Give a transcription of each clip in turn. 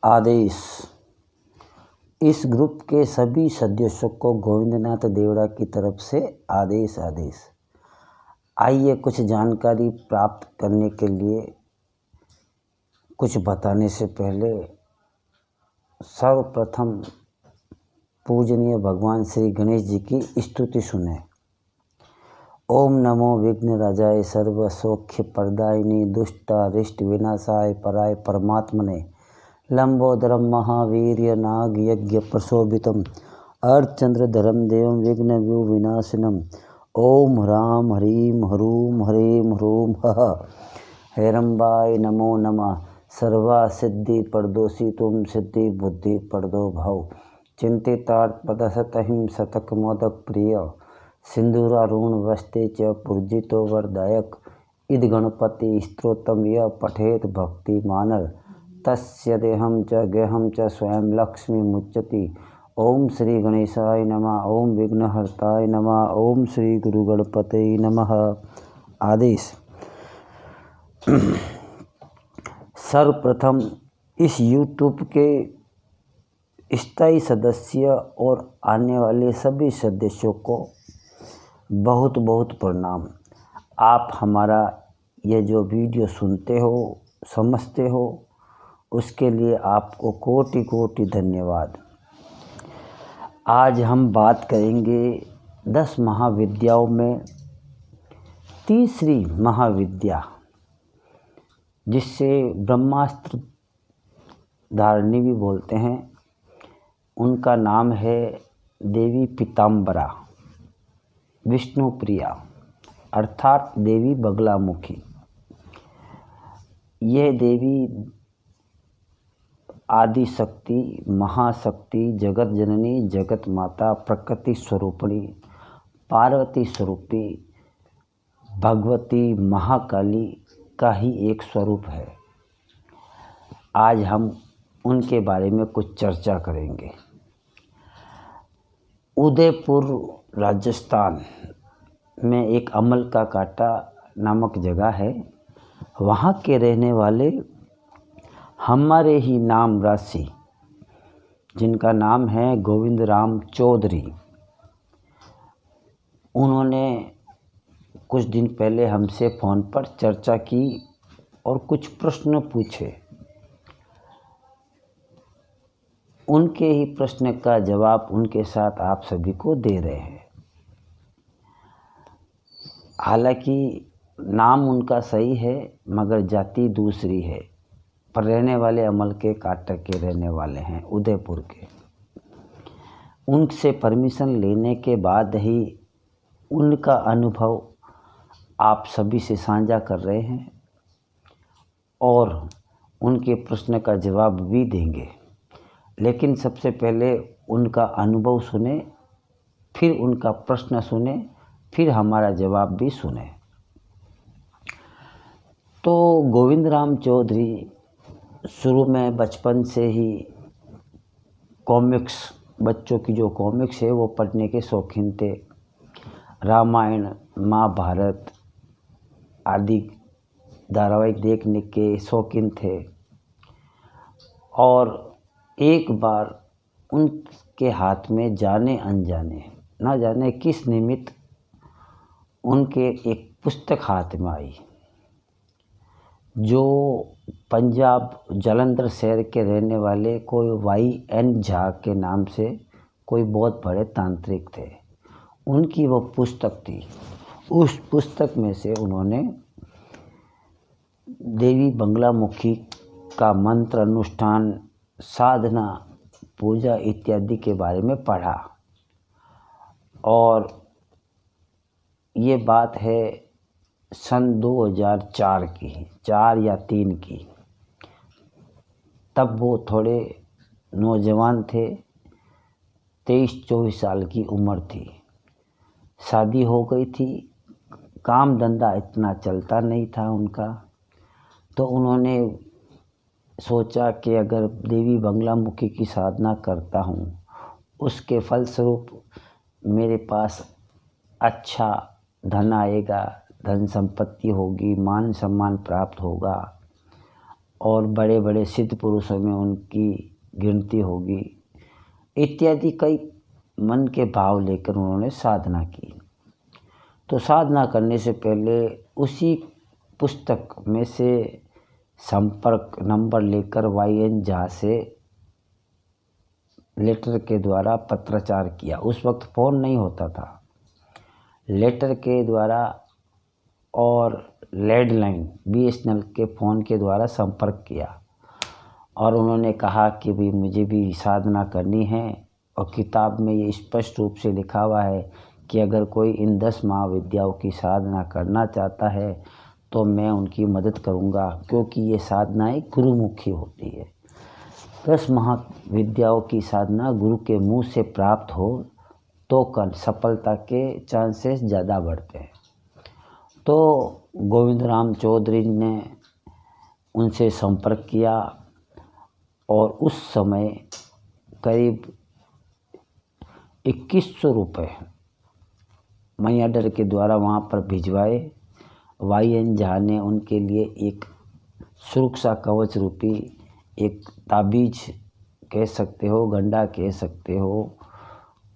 आदेश। इस ग्रुप के सभी सदस्यों को गोविंदनाथ देवड़ा की तरफ से आदेश। आइए कुछ जानकारी प्राप्त करने के लिए कुछ बताने से पहले सर्वप्रथम पूजनीय भगवान श्री गणेश जी की स्तुति सुने। ओम नमो विघ्न राजाय सर्व सौख्य प्रदायिनी दुष्टारिष्ट विनाशाय पराय परमात्मने लंबोदरम महावीर्य नाग यज्ञ प्रशोभितम अर्धचंद्रधरम देवं विघ्न व्यू विनाशनम ओम ह्रां ह्रीं ह्रूं ह्रीं ह्रूं हेरम्बाय नमो नमः। सर्वा सिद्धि प्रदोषी तुम सिद्धि बुद्धि प्रदो भव चिंतितार्थ पदसतहिं शतक मोदक प्रिय सिंधुरारूण वस्ते च पूर्जितो वरदायक इद गणपति स्तोत्रम यः पठेत भक्ति मानर तस्य देहं च गेहं च स्वयं लक्ष्मी मुच्यति। ओम श्री गणेशाय नमः। ओम विघ्नहर्ताय नमः। ओम श्री गुरु गणपते नमः। आदेश। सर्वप्रथम इस YouTube के स्थायी सदस्य और आने वाले सभी सदस्यों को बहुत बहुत प्रणाम। आप हमारा ये जो वीडियो सुनते हो समझते हो उसके लिए आपको कोटि कोटि धन्यवाद। आज हम बात करेंगे 10 महाविद्याओं में तीसरी महाविद्या जिससे ब्रह्मास्त्र धारिणी भी बोलते हैं। उनका नाम है देवी पीताम्बरा विष्णुप्रिया अर्थात देवी बगलामुखी। यह देवी आदि शक्ति महाशक्ति जगत जननी जगत माता प्रकृति स्वरूपिणी पार्वती स्वरूपी भगवती महाकाली का ही एक स्वरूप है। आज हम उनके बारे में कुछ चर्चा करेंगे। उदयपुर राजस्थान में एक अमल का काटा नामक जगह है। वहाँ के रहने वाले हमारे ही नाम राशि जिनका नाम है गोविंद राम चौधरी, उन्होंने कुछ दिन पहले हमसे फ़ोन पर चर्चा की और कुछ प्रश्न पूछे। उनके ही प्रश्न का जवाब उनके साथ आप सभी को दे रहे हैं। हालांकि नाम उनका सही है मगर जाति दूसरी है, पर रहने वाले अमल के काटर के रहने वाले हैं उदयपुर के। उनसे परमिशन लेने के बाद ही उनका अनुभव आप सभी से साझा कर रहे हैं और उनके प्रश्न का जवाब भी देंगे। लेकिन सबसे पहले उनका अनुभव सुने, फिर उनका प्रश्न सुने, फिर हमारा जवाब भी सुने। तो गोविंद राम चौधरी शुरू में बचपन से ही कॉमिक्स, बच्चों की जो कॉमिक्स है वो पढ़ने के शौकीन थे। रामायण महाभारत आदि धारावाहिक देखने के शौकीन थे। और एक बार उनके हाथ में जाने अनजाने न जाने किस निमित्त उनके एक पुस्तक हाथ में आई जो पंजाब जालंधर शहर के रहने वाले कोई Y.N. झा के नाम से कोई बहुत बड़े तांत्रिक थे, उनकी वो पुस्तक थी। उस पुस्तक में से उन्होंने देवी बगलामुखी का मंत्र अनुष्ठान साधना पूजा इत्यादि के बारे में पढ़ा। और ये बात है सन 2004 की, 4 या 3 की। तब वो थोड़े नौजवान थे, 23-24 साल की उम्र थी। शादी हो गई थी, काम धंधा इतना चलता नहीं था उनका। तो उन्होंने सोचा कि अगर देवी बगलामुखी की साधना करता हूँ उसके फलस्वरूप मेरे पास अच्छा धन आएगा, धन संपत्ति होगी, मान सम्मान प्राप्त होगा और बड़े बड़े सिद्ध पुरुषों में उनकी गिनती होगी इत्यादि कई मन के भाव लेकर उन्होंने साधना की। तो साधना करने से पहले उसी पुस्तक में से संपर्क नंबर लेकर YN झा से लेटर के द्वारा पत्राचार किया। उस वक्त फ़ोन नहीं होता था, लेटर के द्वारा और लैंडलाइन BSNL के फ़ोन के द्वारा संपर्क किया और उन्होंने कहा कि भाई मुझे भी साधना करनी है और किताब में ये स्पष्ट रूप से लिखा हुआ है कि अगर कोई इन 10 महाविद्याओं की साधना करना चाहता है तो मैं उनकी मदद करूंगा, क्योंकि ये साधनाएं गुरुमुखी होती है। 10 महाविद्याओं की साधना गुरु के मुंह से प्राप्त हो तो सफलता के चांसेस ज़्यादा बढ़ते हैं। तो गोविंद राम चौधरी ने उनसे संपर्क किया और उस समय करीब 2100 रुपये मनी ऑर्डर के द्वारा वहाँ पर भिजवाए। YN झा ने उनके लिए एक सुरक्षा कवच रूपी एक ताबीज कह सकते हो, गंडा कह सकते हो,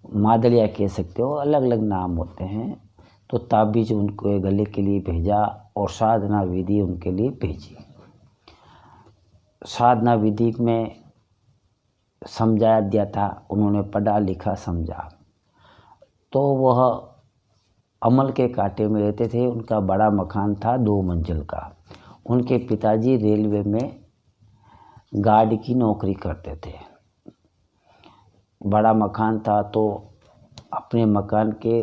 मादलिया कह सकते हो, अलग अलग नाम होते हैं। तो ताबीज उनको गले के लिए भेजा और साधना विधि उनके लिए भेजी। साधना विधि में समझाया दिया था, उन्होंने पढ़ा लिखा समझा। तो वह अमल के कांटे में रहते थे। उनका बड़ा मकान था 2 मंजिल का। उनके पिताजी रेलवे में गार्ड की नौकरी करते थे। बड़ा मकान था तो अपने मकान के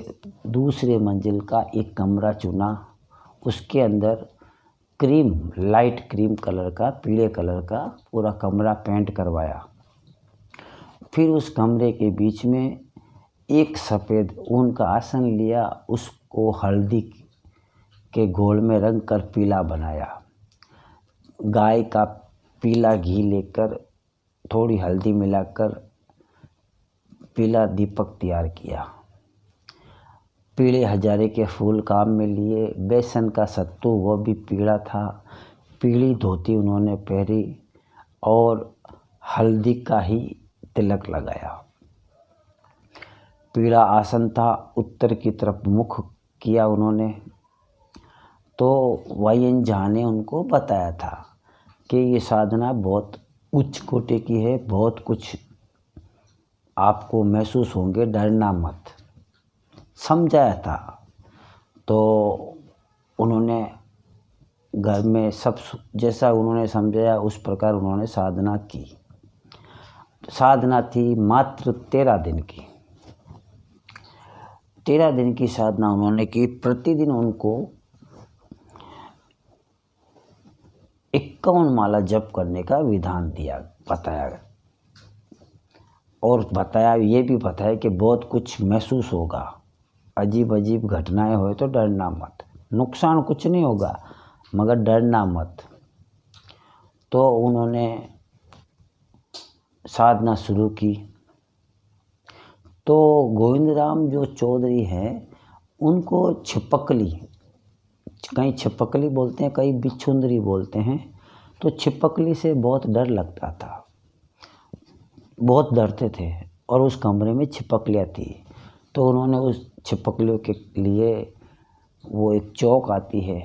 दूसरे मंजिल का एक कमरा चुना, उसके अंदर लाइट क्रीम कलर का, पीले कलर का पूरा कमरा पेंट करवाया। फिर उस कमरे के बीच में एक सफ़ेद ऊन का आसन लिया, उसको हल्दी के घोल में रंग कर पीला बनाया। गाय का पीला घी लेकर थोड़ी हल्दी मिलाकर पीला दीपक तैयार किया। पीले हजारे के फूल काम में लिए। बेसन का सत्तू वो भी पीला था। पीली धोती उन्होंने पहनी और हल्दी का ही तिलक लगाया। पीला आसन था, उत्तर की तरफ मुख किया उन्होंने। तो YN झा ने उनको बताया था कि ये साधना बहुत उच्च कोटि की है, बहुत कुछ आपको महसूस होंगे, डरना मत, समझाया था। तो उन्होंने घर में सब जैसा उन्होंने समझाया उस प्रकार उन्होंने साधना की। साधना थी मात्र 13 दिन की। 13 दिन की साधना उन्होंने की। प्रतिदिन उनको 51 माला जप करने का विधान बताया और ये भी बताया कि बहुत कुछ महसूस होगा, अजीब अजीब घटनाएं हो तो डरना मत, नुकसान कुछ नहीं होगा मगर डरना मत। तो उन्होंने साधना शुरू की। तो गोविंद राम जो चौधरी हैं उनको छिपकली, कहीं छिपकली बोलते हैं, कहीं बिच्छुंदरी बोलते हैं। तो छिपकली से बहुत डर लगता था, बहुत डरते थे और उस कमरे में छिपकलियाँ थी। तो उन्होंने उस छिपकलियों के लिए वो एक चौक आती है,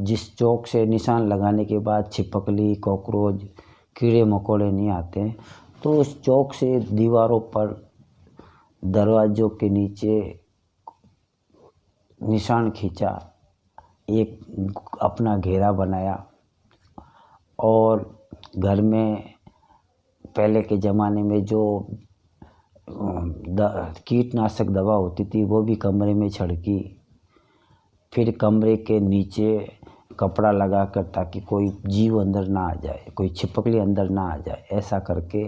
जिस चौक से निशान लगाने के बाद छिपकली, कॉकरोच, कीड़े मकोड़े नहीं आते हैं। तो उस चौक से दीवारों पर, दरवाज़ों के नीचे निशान खींचा, एक अपना घेरा बनाया और घर में पहले के ज़माने में जो कीटनाशक दवा होती थी वो भी कमरे में छिड़की। फिर कमरे के नीचे कपड़ा लगाकर ताकि कोई जीव अंदर ना आ जाए, कोई छिपकली अंदर ना आ जाए, ऐसा करके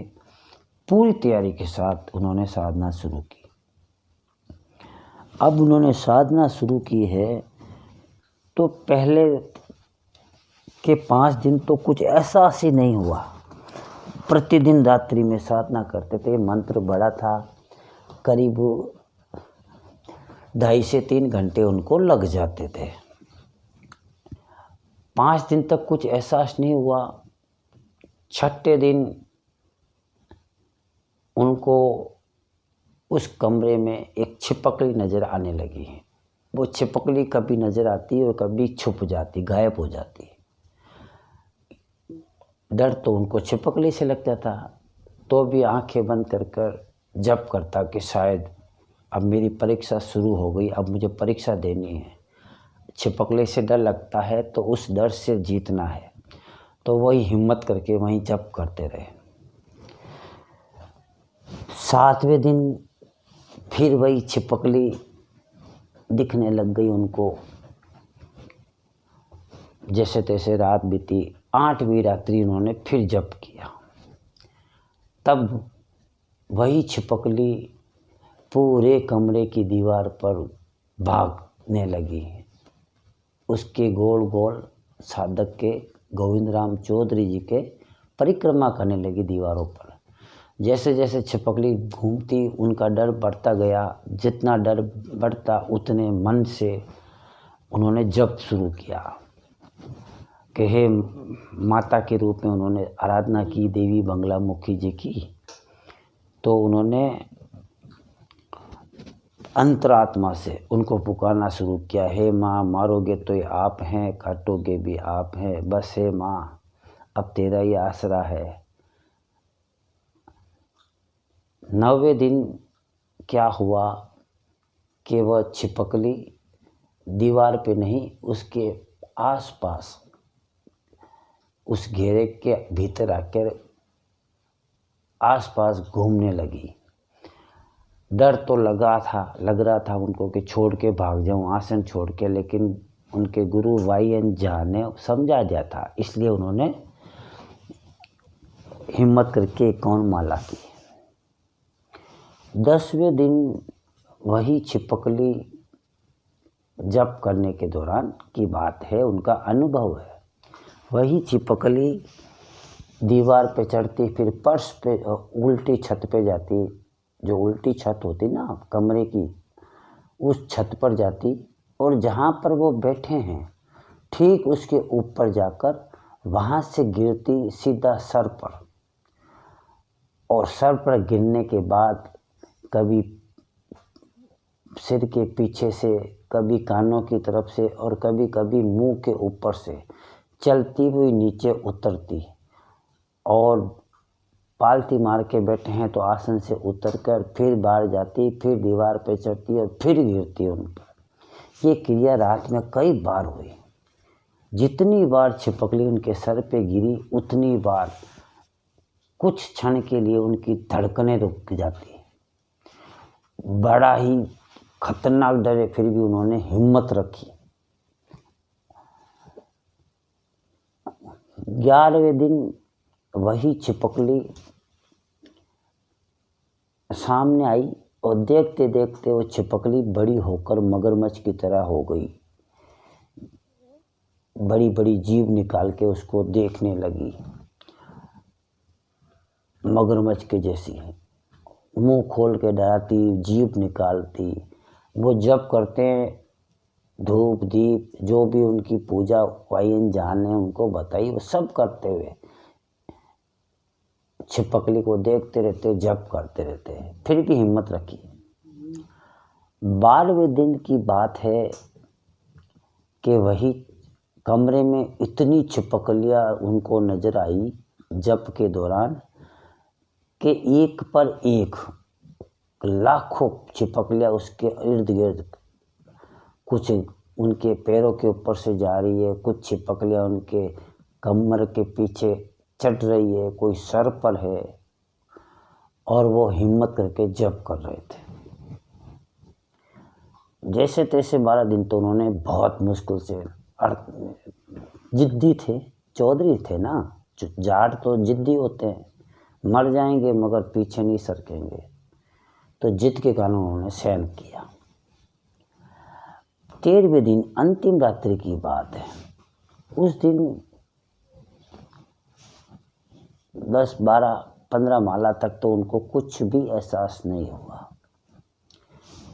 पूरी तैयारी के साथ उन्होंने साधना शुरू की। अब उन्होंने साधना शुरू की है तो पहले के 5 दिन तो कुछ एहसास ही नहीं हुआ। प्रतिदिन रात्रि में साधना करते थे। मंत्र बड़ा था, करीब 2.5 से 3 घंटे उनको लग जाते थे। 5 दिन तक कुछ एहसास नहीं हुआ। 6ठे दिन उनको उस कमरे में एक छिपकली नज़र आने लगी है। वो छिपकली कभी नज़र आती है और कभी छुप जाती, गायब हो जाती। डर तो उनको छिपकली से लगता था, तो भी आंखें बंद कर कर जप करता कि शायद अब मेरी परीक्षा शुरू हो गई, अब मुझे परीक्षा देनी है। छिपकली से डर लगता है तो उस डर से जीतना है, तो वही हिम्मत करके वहीं जप करते रहे। 7वें दिन फिर वही छिपकली दिखने लग गई उनको। जैसे तैसे रात बीती। 8वीं रात्रि उन्होंने फिर जप किया। तब वही छिपकली पूरे कमरे की दीवार पर भागने लगी। उसके गोल गोल साधक के गोविंद राम चौधरी जी के परिक्रमा करने लगी दीवारों पर। जैसे जैसे छिपकली घूमती उनका डर बढ़ता गया। जितना डर बढ़ता उतने मन से उन्होंने जप शुरू किया कि हे माता के रूप में उन्होंने आराधना की देवी बंगला मुखी जी की। तो उन्होंने अंतरात्मा से उनको पुकारना शुरू किया, हे माँ, मारोगे तो ये आप हैं, काटोगे भी आप हैं, बस हे माँ अब तेरा ही आसरा है। 9वें दिन क्या हुआ कि वह छिपकली दीवार पे नहीं, उसके आसपास उस घेरे के भीतर आकर आसपास घूमने लगी। डर तो लग रहा था उनको कि छोड़ के भाग जाऊं आसन छोड़ के, लेकिन उनके गुरु वाईएन झा ने समझा दिया था, इसलिए उन्होंने हिम्मत करके 51 माला की। 10वें दिन वही छिपकली जप करने के दौरान की बात है, उनका अनुभव है। वही छिपकली दीवार पे चढ़ती, फिर फर्श पे उल्टी छत पे जाती, जो उल्टी छत होती ना कमरे की, उस छत पर जाती और जहाँ पर वो बैठे हैं ठीक उसके ऊपर जाकर वहाँ से गिरती सीधा सर पर। और सर पर गिरने के बाद कभी सिर के पीछे से, कभी कानों की तरफ से और कभी कभी मुंह के ऊपर से चलती हुई नीचे उतरती। और पालती मार के बैठे हैं तो आसन से उतरकर फिर बाहर जाती, फिर दीवार पे चढ़ती और फिर गिरती उन पर। ये क्रिया रात में कई बार हुई। जितनी बार छिपकली उनके सर पे गिरी उतनी बार कुछ क्षण के लिए उनकी धड़कनें रुक जाती। बड़ा ही खतरनाक डर है, फिर भी उन्होंने हिम्मत रखी। 11वें दिन वही छिपकली सामने आई और देखते देखते वो छिपकली बड़ी होकर मगरमच्छ की तरह हो गई। बड़ी बड़ी जीभ निकाल के उसको देखने लगी, मगरमच्छ के जैसी मुंह खोल के डराती, जीभ निकालती। वो जब करते हैं धूप दीप जो भी उनकी पूजा वाईएन झा ने उनको बताई, वो सब करते हुए छिपकली को देखते रहते, जप करते रहते हैं, फिर भी हिम्मत रखी। 12वें दिन की बात है कि वही कमरे में इतनी छिपकलियाँ उनको नजर आई जप के दौरान कि एक पर एक लाखों छिपकलियाँ उसके इर्द गिर्द, कुछ उनके पैरों के ऊपर से जा रही है, कुछ छिपकलियाँ उनके कमर के पीछे चढ़ रही है, कोई सर पर है, और वो हिम्मत करके जप कर रहे थे। जैसे तैसे 12 दिन तो उन्होंने बहुत मुश्किल से, जिद्दी थे, चौधरी थे ना, जाट तो जिद्दी होते हैं, मर जाएंगे मगर पीछे नहीं सरकेंगे, तो जिद के कारण उन्होंने सहन किया। 13वें दिन अंतिम रात्रि की बात है। उस दिन 10, 12, 15 माला तक तो उनको कुछ भी एहसास नहीं हुआ,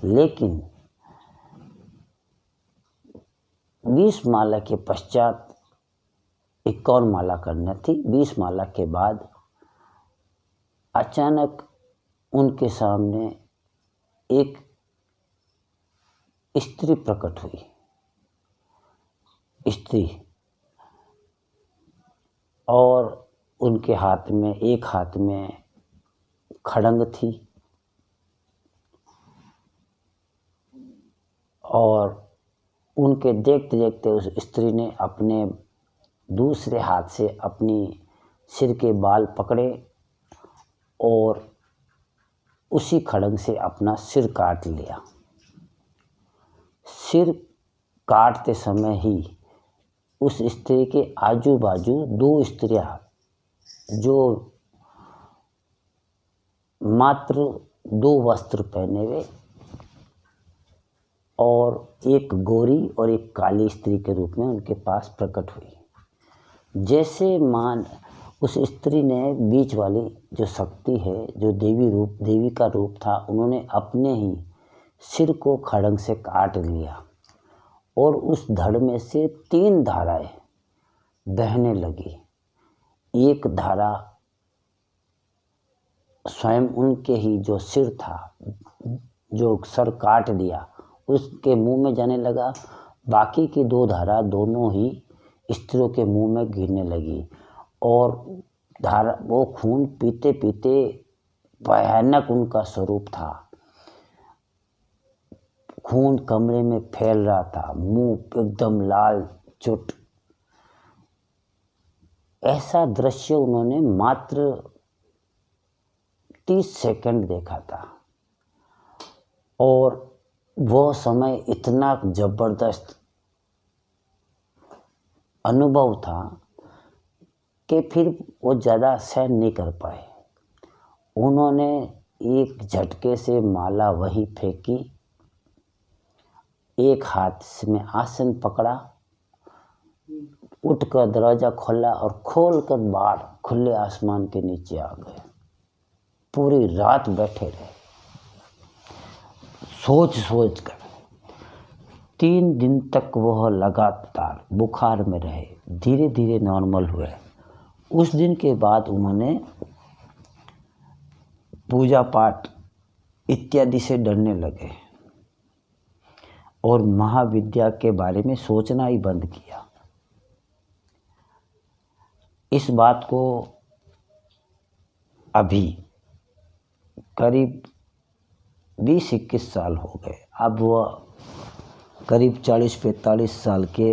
लेकिन 20 माला के पश्चात 51 माला करना थी। 20 माला के बाद अचानक उनके सामने एक स्त्री प्रकट हुई। स्त्री, और उनके हाथ में, एक हाथ में खड़ंग थी और उनके देखते देखते उस स्त्री ने अपने दूसरे हाथ से अपनी सिर के बाल पकड़े और उसी खड़ंग से अपना सिर काट लिया। सिर काटते समय ही उस स्त्री के आजू बाजू 2 स्त्रियां जो मात्र 2 वस्त्र पहने हुए और एक गोरी और एक काली स्त्री के रूप में उनके पास प्रकट हुई। जैसे उस स्त्री ने बीच वाली जो शक्ति है, जो देवी का रूप था, उन्होंने अपने ही सिर को खड़ंग से काट लिया और उस धड़ में से 3 धाराएं बहने लगी। एक धारा स्वयं उनके ही जो सिर था, जो सर काट दिया, उसके मुंह में जाने लगा। बाकी की 2 धारा दोनों ही स्त्रियों के मुंह में गिरने लगी और वो खून पीते पीते भयानक उनका स्वरूप था। खून कमरे में फैल रहा था, मुंह एकदम लाल चुट। ऐसा दृश्य उन्होंने मात्र 30 सेकंड देखा था और वो समय इतना जबरदस्त अनुभव था कि फिर वो ज़्यादा सहन नहीं कर पाए। उन्होंने एक झटके से माला वहीं फेंकी, एक हाथ में आसन पकड़ा, उठकर दरवाज़ा खोला और खोलकर बाहर खुले आसमान के नीचे आ गए। पूरी रात बैठे रहे सोच कर। 3 दिन तक वह लगातार बुखार में रहे, धीरे धीरे नॉर्मल हुए। उस दिन के बाद उन्होंने पूजा पाठ इत्यादि से डरने लगे और महाविद्या के बारे में सोचना ही बंद किया। इस बात को अभी करीब 20-21 साल हो गए। अब वह करीब 40-45 साल के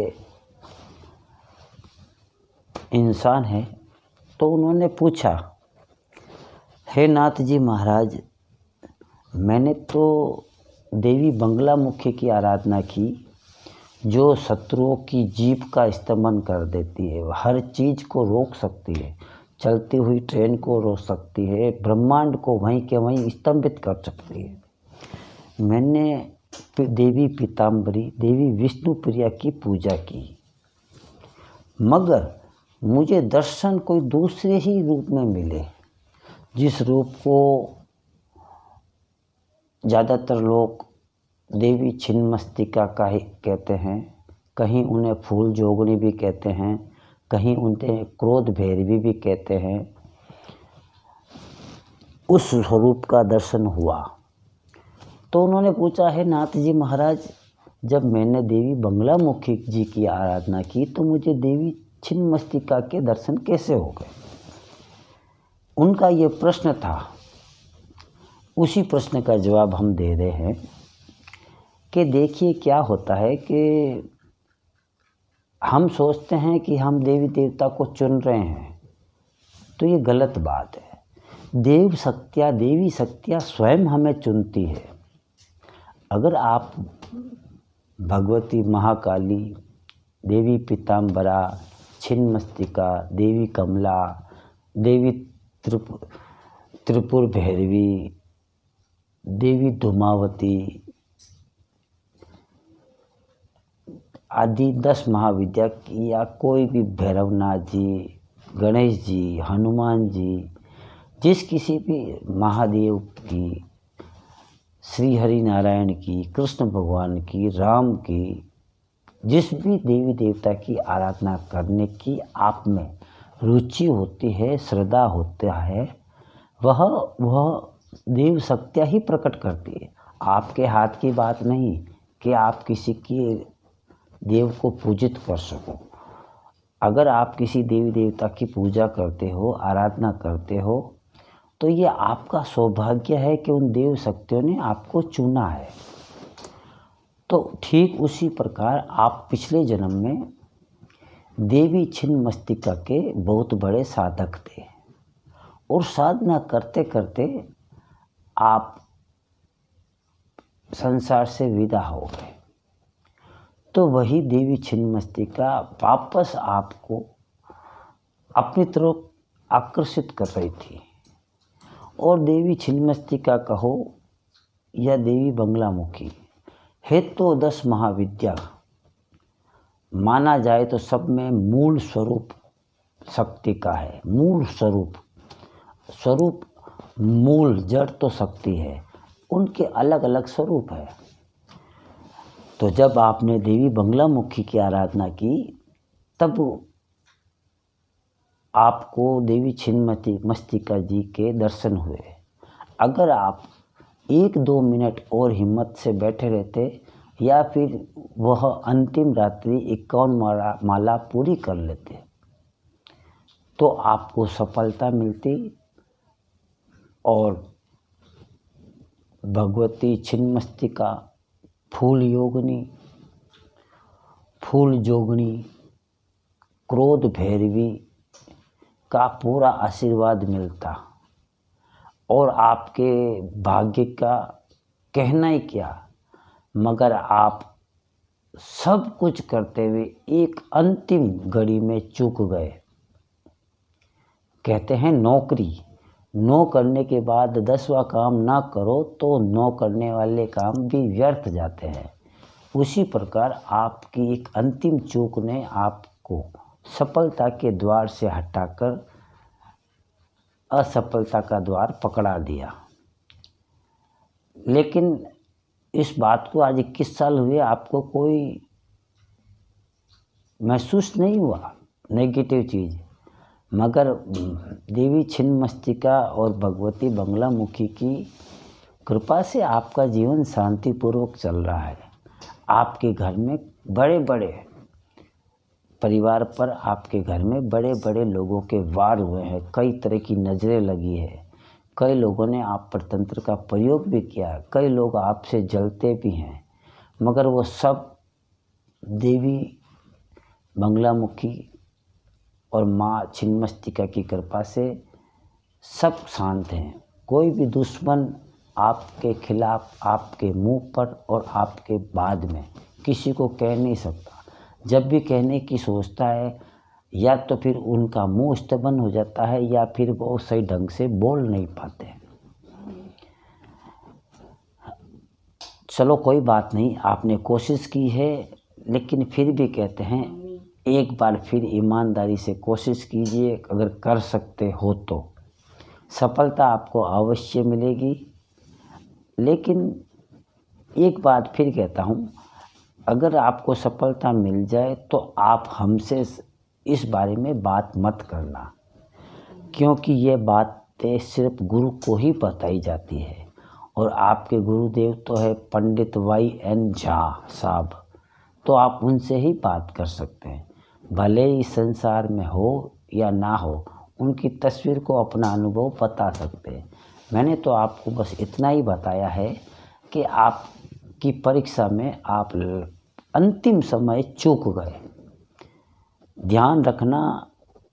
इंसान है। तो उन्होंने पूछा, हे नाथ जी महाराज, मैंने तो देवी बंगला मुखी की आराधना की, जो शत्रुओं की जीभ का इस्तेमाल कर देती है, हर चीज़ को रोक सकती है, चलती हुई ट्रेन को रोक सकती है, ब्रह्मांड को वहीं के वहीं स्तंभित कर सकती है। मैंने देवी पीताम्बरी, देवी विष्णुप्रिया की पूजा की, मगर मुझे दर्शन कोई दूसरे ही रूप में मिले, जिस रूप को ज़्यादातर लोग देवी छिन्नमस्तिका का ही कहते हैं, कहीं उन्हें फूल जोगनी भी कहते हैं, कहीं उन्हें क्रोध भैरवी भी कहते हैं। उस स्वरूप का दर्शन हुआ। तो उन्होंने पूछा, है नाथ जी महाराज, जब मैंने देवी बंगला मुखी जी की आराधना की तो मुझे देवी छिन्नमस्तिका के दर्शन कैसे हो गए? उनका ये प्रश्न था। उसी प्रश्न का जवाब हम दे रहे हैं कि देखिए क्या होता है कि हम सोचते हैं कि हम देवी देवता को चुन रहे हैं, तो ये गलत बात है। देवी शक्तियाँ स्वयं हमें चुनती है। अगर आप भगवती महाकाली, देवी पीताम्बरा, छिन्नमस्तिका, देवी कमला, देवी त्रिपुर भैरवी, देवी धूमावती आदि 10 महाविद्या की, या कोई भी भैरवनाथ जी, गणेश जी, हनुमान जी, जिस किसी भी महादेव की, श्री हरि नारायण की, कृष्ण भगवान की, राम की, जिस भी देवी देवता की आराधना करने की आप में रुचि होती है, श्रद्धा होता है, वह देव शक्तियाँ ही प्रकट करती है। आपके हाथ की बात नहीं कि आप किसी की देव को पूजित कर सको। अगर आप किसी देवी देवता की पूजा करते हो, आराधना करते हो, तो ये आपका सौभाग्य है कि उन देव शक्तियों ने आपको चुना है। तो ठीक उसी प्रकार आप पिछले जन्म में देवी छिन्नमस्तिका के बहुत बड़े साधक थे और साधना करते करते आप संसार से विदा हो गए। तो वही देवी छिन्नमस्तिका वापस आपको अपनी तरफ आकर्षित कर रही थी। और देवी छिन्नमस्तिका कहो या देवी बंगलामुखी है तो 10 महाविद्या माना जाए तो सब में मूल स्वरूप शक्ति का है। मूल स्वरूप मूल जड़ तो शक्ति है, उनके अलग अलग स्वरूप है। तो जब आपने देवी बंगलामुखी की आराधना की तब आपको देवी छिन्नमस्तिका जी के दर्शन हुए। अगर आप 1-2 मिनट और हिम्मत से बैठे रहते या फिर वह अंतिम रात्रि 51 माला पूरी कर लेते तो आपको सफलता मिलती और भगवती छिन्नमस्तिका फूल जोगनी क्रोध भैरवी का पूरा आशीर्वाद मिलता और आपके भाग्य का कहना ही क्या, मगर आप सब कुछ करते हुए एक अंतिम घड़ी में चूक गए। कहते हैं नौकरी 9 करने के बाद 10वां काम ना करो तो 9 करने वाले काम भी व्यर्थ जाते हैं। उसी प्रकार आपकी एक अंतिम चूक ने आपको सफलता के द्वार से हटाकर असफलता का द्वार पकड़ा दिया। लेकिन इस बात को आज 21 साल हुए आपको कोई महसूस नहीं हुआ नेगेटिव चीज़, मगर देवी छिन्नमस्तिका और भगवती बंगलामुखी की कृपा से आपका जीवन शांतिपूर्वक चल रहा है। आपके घर में बड़े बड़े परिवार पर आपके घर में बड़े बड़े लोगों के वार हुए हैं, कई तरह की नज़रें लगी है, कई लोगों ने आप पर तंत्र का प्रयोग भी किया, कई लोग आपसे जलते भी हैं, मगर वो सब देवी बंगलामुखी और माँ छिन्नमस्तिका की कृपा से सब शांत हैं। कोई भी दुश्मन आपके खिलाफ आपके मुंह पर और आपके बाद में किसी को कह नहीं सकता। जब भी कहने की सोचता है या तो फिर उनका मुंह स्तब्ध हो जाता है या फिर वो सही ढंग से बोल नहीं पाते। चलो कोई बात नहीं, आपने कोशिश की है, लेकिन फिर भी कहते हैं एक बार फिर ईमानदारी से कोशिश कीजिए। अगर कर सकते हो तो सफलता आपको अवश्य मिलेगी। लेकिन एक बात फिर कहता हूँ, अगर आपको सफलता मिल जाए तो आप हमसे इस बारे में बात मत करना, क्योंकि ये बातें सिर्फ गुरु को ही बताई जाती है और आपके गुरुदेव तो है पंडित YN झा साहब, तो आप उनसे ही बात कर सकते हैं। भले ही संसार में हो या ना हो, उनकी तस्वीर को अपना अनुभव बता सकते हैं। मैंने तो आपको बस इतना ही बताया है कि आपकी परीक्षा में आप अंतिम समय चूक गए। ध्यान रखना,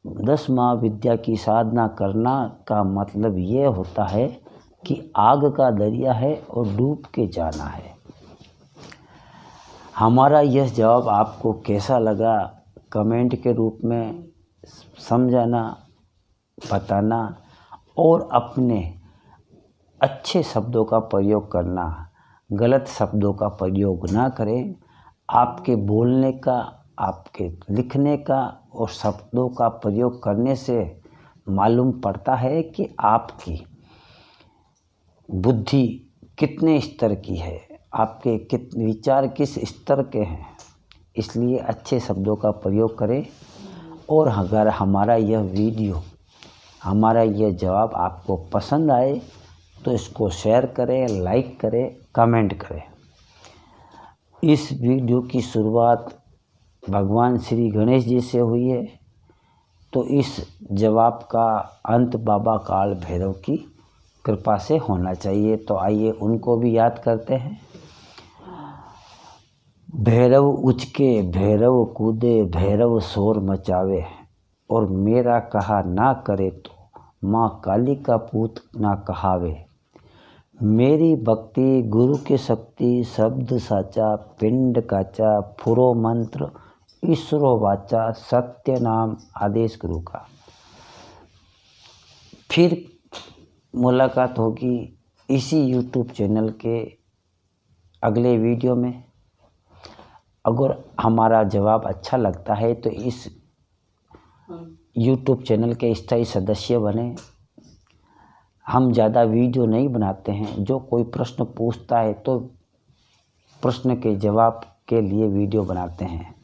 10 महाविद्या की साधना करना का मतलब ये होता है कि आग का दरिया है और डूब के जाना है। हमारा यह जवाब आपको कैसा लगा कमेंट के रूप में समझाना, बताना और अपने अच्छे शब्दों का प्रयोग करना, गलत शब्दों का प्रयोग ना करें। आपके बोलने का, आपके लिखने का और शब्दों का प्रयोग करने से मालूम पड़ता है कि आपकी बुद्धि कितने स्तर की है, आपके विचार किस स्तर के हैं। इसलिए अच्छे शब्दों का प्रयोग करें। और अगर हमारा यह वीडियो, हमारा यह जवाब आपको पसंद आए तो इसको शेयर करें, लाइक करें, कमेंट करें। इस वीडियो की शुरुआत भगवान श्री गणेश जी से हुई है, तो इस जवाब का अंत बाबा काल भैरव की कृपा से होना चाहिए। तो आइए उनको भी याद करते हैं। भैरव उचके भैरव कूदे भैरव शोर मचावे, और मेरा कहा ना करे तो माँ काली का पूत ना कहावे। मेरी भक्ति गुरु की शक्ति शब्द साचा पिंड काचा फुरो मंत्र ईश्वरो वाचा सत्य नाम आदेश गुरु का। फिर मुलाकात होगी इसी यूट्यूब चैनल के अगले वीडियो में। अगर हमारा जवाब अच्छा लगता है तो इस यूट्यूब चैनल के स्थायी सदस्य बने। हम ज़्यादा वीडियो नहीं बनाते हैं, जो कोई प्रश्न पूछता है तो प्रश्न के जवाब के लिए वीडियो बनाते हैं।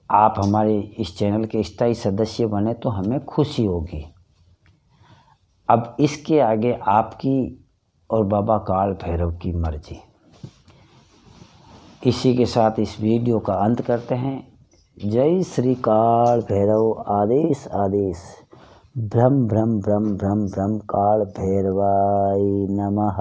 आप हमारे इस चैनल के स्थायी सदस्य बने तो हमें खुशी होगी। अब इसके आगे आपकी और बाबा काल भैरव की मर्जी। इसी के साथ इस वीडियो का अंत करते हैं। जय श्री काल भैरव आदेश आदेश। ब्रह्म ब्रह्म ब्रह्म ब्रह्म ब्रह्म काल भैरवाय नमः।